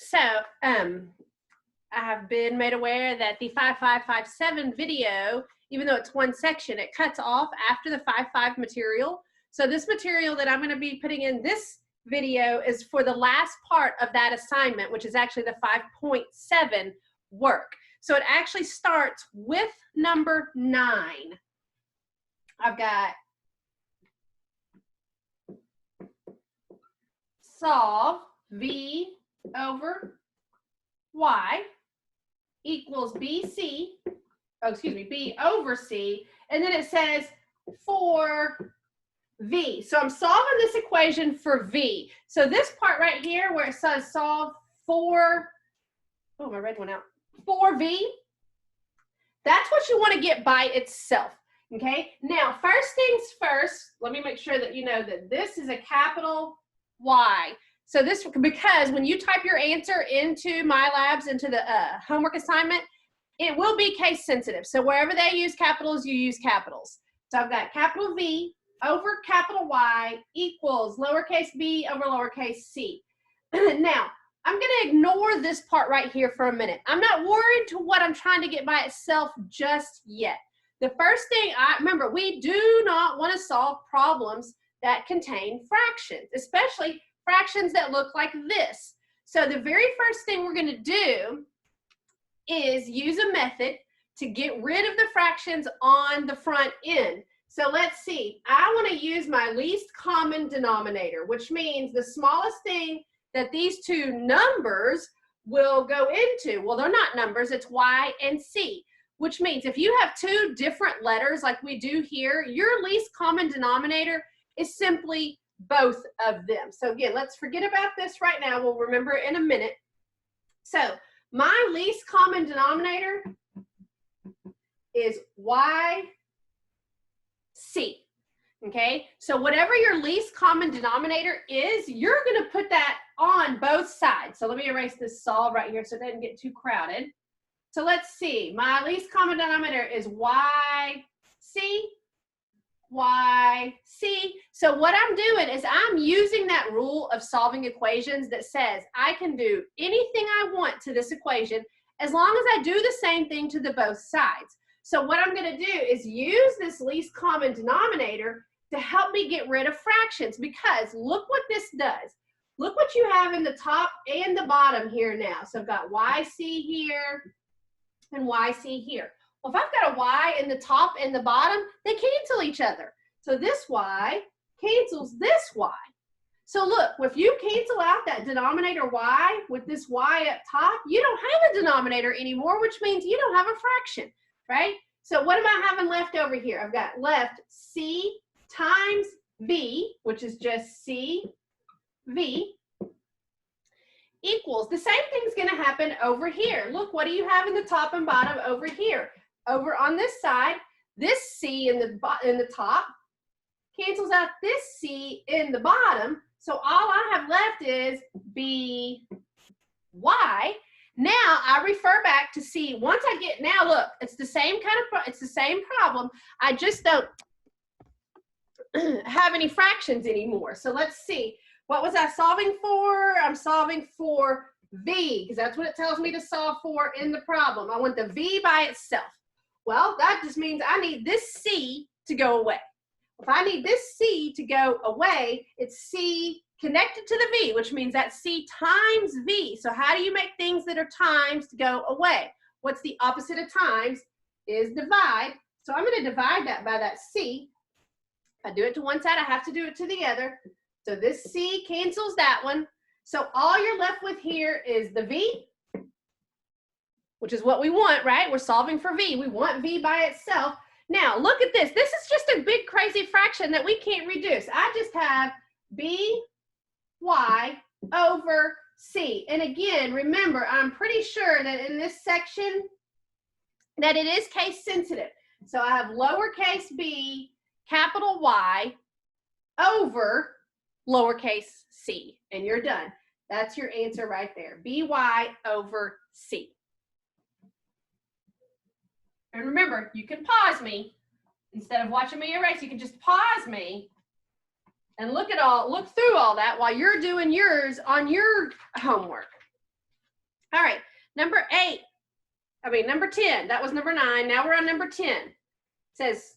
So I have been made aware that the 5557 video, even though it's one section, it cuts off after the 55 material. So this material that I'm going to be putting in this video is for the last part of that assignment, which is actually the 5.7 work. So it actually starts with number 9. I've got solve V over Y equals BC, B over C, and then it says for V. So I'm solving this equation for V. So this part right here where it says solve for, oh, my red went out, for V, that's what you want to get by itself, okay? Now, first things first, let me make sure that you know that this is a capital Y. So this, because when you type your answer into MyLabs, into the homework assignment, it will be case sensitive. So wherever they use capitals, you use capitals. So I've got capital V over capital Y equals lowercase b over lowercase c. Now, I'm going to ignore this part right here for a minute. I'm not worried to what I'm trying to get by itself just yet. The first thing, remember, we do not want to solve problems that contain fractions, especially fractions that look like this. So the very first thing we're going to do is use a method to get rid of the fractions on the front end. So let's see, I want to use my least common denominator, which means the smallest thing that these two numbers will go into. Well, they're not numbers, it's Y and C, which means if you have two different letters like we do here, your least common denominator is simply both of them. So again, let's forget about this right now. We'll remember it in a minute. So my least common denominator is YC. Okay, so whatever your least common denominator is, you're going to put that on both sides. So let me erase this solve right here so it doesn't get too crowded. So let's see, my least common denominator is YC. YC. So what I'm doing is I'm using that rule of solving equations that says I can do anything I want to this equation as long as I do the same thing to the both sides. So what I'm going to do is use this least common denominator to help me get rid of fractions, because look what this does. Look what you have in the top and the bottom here now. So I've got YC here and YC here. Well, if I've got a Y in the top and the bottom, they cancel each other. So this Y cancels this Y. So look, if you cancel out that denominator Y with this Y up top, you don't have a denominator anymore, which means you don't have a fraction, right? So what am I having left over here? I've got left C times V, which is just CV, equals, the same thing's going to happen over here. Look, what do you have in the top and bottom over here? Over on this side, this C in the top cancels out this C in the bottom. So all I have left is BY. Now I refer back to C. Once I get, now look, it's the same it's the same problem. I just don't have any fractions anymore. So let's see. What was I solving for? I'm solving for V, because that's what it tells me to solve for in the problem. I want the V by itself. Well, that just means I need this C to go away. If I need this C to go away, it's C connected to the V, which means that's C times V. So how do you make things that are times to go away? What's the opposite of times is divide. So I'm going to divide that by that C. If I do it to one side, I have to do it to the other. So this C cancels that one. So all you're left with here is the V, which is what we want, right? We're solving for V. We want V by itself. Now, look at this. This is just a big, crazy fraction that we can't reduce. I just have BY over C. And again, remember, I'm pretty sure that in this section that it is case sensitive. So I have lowercase b, capital Y over lowercase c, and you're done. That's your answer right there, BY over C. And remember, you can pause me. Instead of watching me erase, you can just pause me and look through all that while you're doing yours on your homework. All right, number 10. That was number 9. Now we're on number 10. It says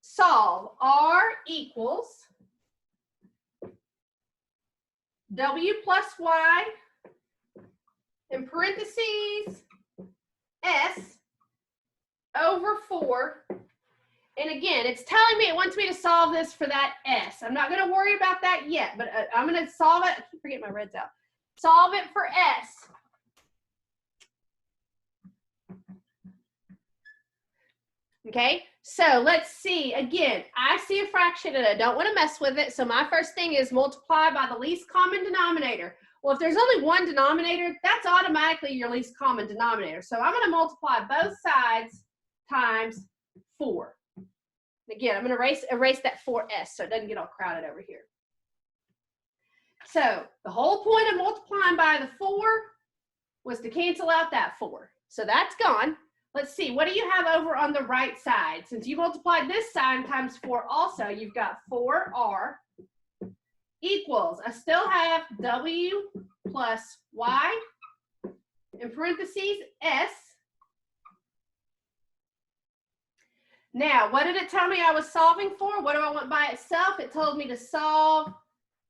solve R equals W plus Y in parentheses S over 4. And again, it's telling me it wants me to solve this for that S. I'm not going to worry about that yet, but I'm going to solve it. I keep forgetting my reds out. Solve it for S. Okay, so let's see. Again, I see a fraction and I don't want to mess with it. So my first thing is multiply by the least common denominator. Well, if there's only one denominator, that's automatically your least common denominator. So I'm going to multiply both sides times 4. Again, I'm going to erase that 4S so it doesn't get all crowded over here. So the whole point of multiplying by the 4 was to cancel out that 4. So that's gone. Let's see, what do you have over on the right side? Since you multiplied this sign times 4 also, you've got 4R equals, I still have W plus Y in parentheses S. Now, what did it tell me I was solving for? What do I want by itself? It told me to solve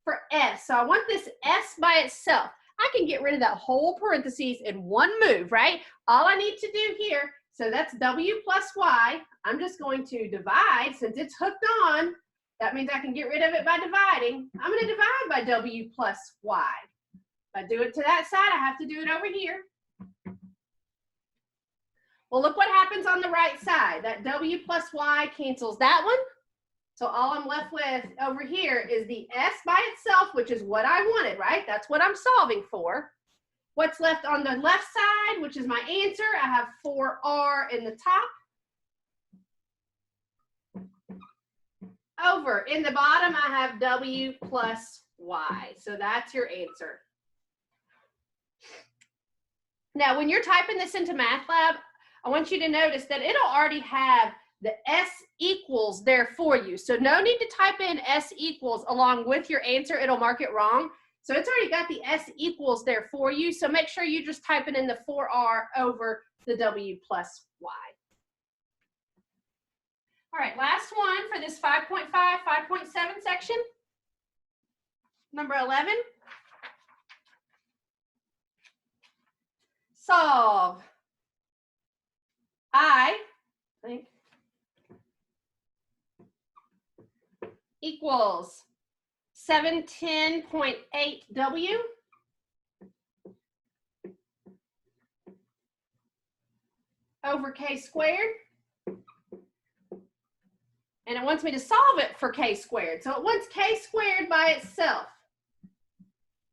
for S. So I want this S by itself. I can get rid of that whole parentheses in one move, right? All I need to do here, so that's W plus Y. I'm just going to divide. Since it's hooked on, that means I can get rid of it by dividing. I'm going to divide by W plus Y. If I do it to that side, I have to do it over here. Well, look what happens on the right side. That W plus Y cancels that one. So all I'm left with over here is the S by itself, which is what I wanted, right? That's what I'm solving for. What's left on the left side, which is my answer, I have 4R in the top. Over in the bottom, I have W plus Y. So that's your answer. Now, when you're typing this into MathLab, I want you to notice that it'll already have the S equals there for you. So no need to type in S equals along with your answer. It'll mark it wrong. So it's already got the S equals there for you. So make sure you just type it in the 4R over the W plus Y. All right, last one for this 5.5, 5.7 section. Number 11. Solve I think equals 710.8W over K squared. And it wants me to solve it for K squared. So it wants K squared by itself.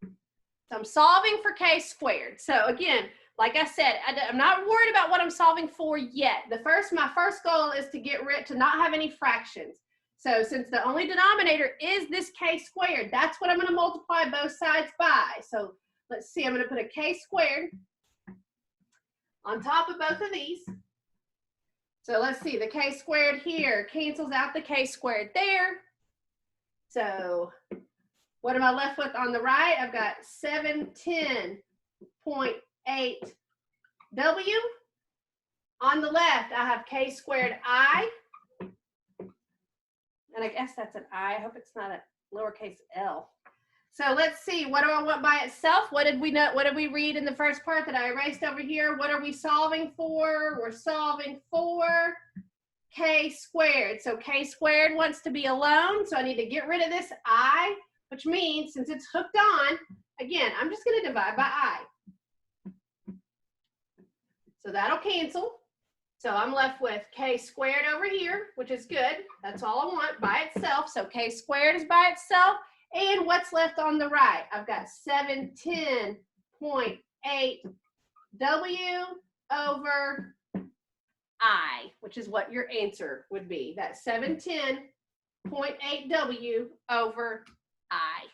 So I'm solving for K squared. So again, like I said, I'm not worried about what I'm solving for yet. My first goal is to get rid, to not have any fractions. So since the only denominator is this K squared, that's what I'm going to multiply both sides by. So let's see, I'm going to put a K squared on top of both of these. So let's see, the K squared here cancels out the K squared there. So what am I left with on the right? I've got 710.8W. On the left, I have K squared I. And I guess that's an I. I hope it's not a lowercase L. So let's see, what do I want by itself? What did we know? What did we read in the first part that I erased over here? What are we solving for? We're solving for K squared. So K squared wants to be alone. So I need to get rid of this I, which means since it's hooked on, again, I'm just going to divide by I. So that'll cancel. So I'm left with K squared over here, which is good. That's all I want by itself. So K squared is by itself. And what's left on the right? I've got 710.8W over I, which is what your answer would be. That's 710.8W over I.